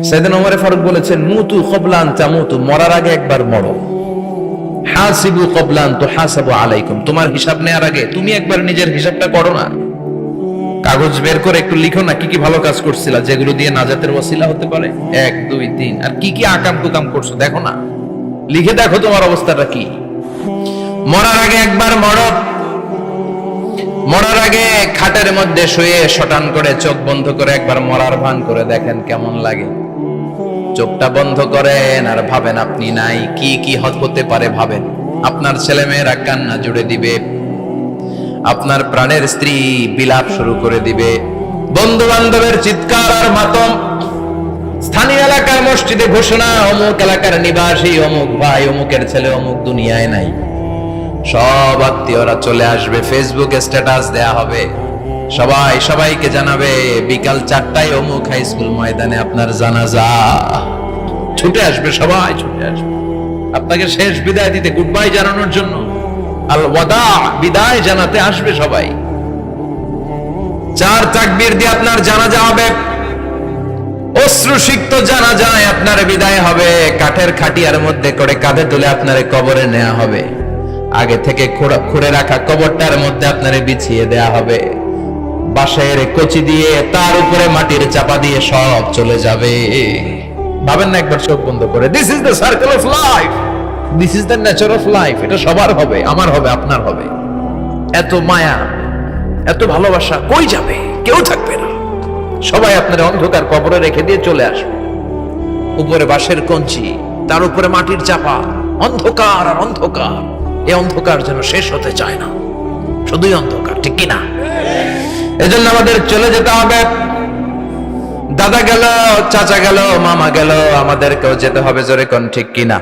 সাইয়েদনা ওমর ফারুক বলেছেন, মুতু ক্বাবলা আন তামুতু, মরার আগে একবার মরো। হাসিবু ক্বাবলা আন তুহাসাবু আলাইকুম, তোমার হিসাব নেওয়ার আগে তুমি একবার নিজের হিসাবটা করো না। কাগজ বের করে একটু লিখো না কি কি ভালো কাজ করছিলা, যেগুলো দিয়ে নাজাতের ওসিলা হতে পারে। 1 2 3, আর কি কি আকাম কুকাম করছো দেখো না, লিখে দেখো তোমার অবস্থাটা কি। মরার আগে একবার মরো। মরার আগে খাটের মধ্যে শুয়ে শটান করে চোখ বন্ধ করে একবার মরার ভান করে দেখেন কেমন লাগে। চোখটা বন্ধ করেন আর ভাবেন আপনি নাই, কি কি হতে পারে ভাবেন। আপনার ছেলে মেয়েরা কান্না জুড়ে দিবে, আপনার প্রাণের স্ত্রী বিলাপ শুরু করে দিবে, বন্ধু বান্ধবের চিৎকার আর মাতম, স্থানীয় এলাকার মসজিদে ঘোষণা, অমুক এলাকার নিবাসী অমুক ভাই অমুকের ছেলে অমুক দুনিয়ায় নাই। সব আত্মীয়রা চলে আসবে, ফেসবুকে স্ট্যাটাস দেয়া হবে, সবাই সবাইকে জানাবে বিকাল 4টায় অমুক হাই স্কুল ময়দানে আপনার জানাজা। ছুটে আসবে, সবাই ছুটে আসবে আপনাকে শেষ বিদায় দিতে, গুড বাই জানানোর জন্য, আল ওয়াদা, বিদায় জানাতে আসবে সবাই। 4 তাকবীর দিয়ে আপনার জানাজা হবে, অশ্রুসিক্ত জানাজায় আপনার বিদায় হবে। কাঠের খাটিয়ার মধ্যে করে কাঁধে তুলে আপনারে কবরে নেওয়া হবে, আগে থেকে খুঁড়ে রাখা কবরটার মধ্যে আপনারে বিছিয়ে দেয়া হবে, বাঁশের কচি দিয়ে তার উপরে মাটির চাপা দিয়ে সব চলে যাবে। ভাবেন না একবার চোখ বন্ধ করে, this is the circle of life, this is the nature of life. এটা সবার হবে, আমার হবে, আপনার হবে। এত মায়া, এত ভালোবাসা কই যাবে? কেউ থাকবে না, সবাই আপনার অন্ধকার কবরে রেখে দিয়ে চলে আসবে। উপরে বাঁশের কঞ্চি, তার উপরে মাটির চাপা, অন্ধকার আর অন্ধকার। এই অন্ধকার যেন শেষ হতে চায় না, শুধুই অন্ধকার, ঠিক কিনা? এজন্য আমাদের চলে যেতে হবে। দাদা গেল, চাচা গেল, মামা গেল, আমাদেরকেও যেতে হবে, জোরে কোন ঠিক কিনা?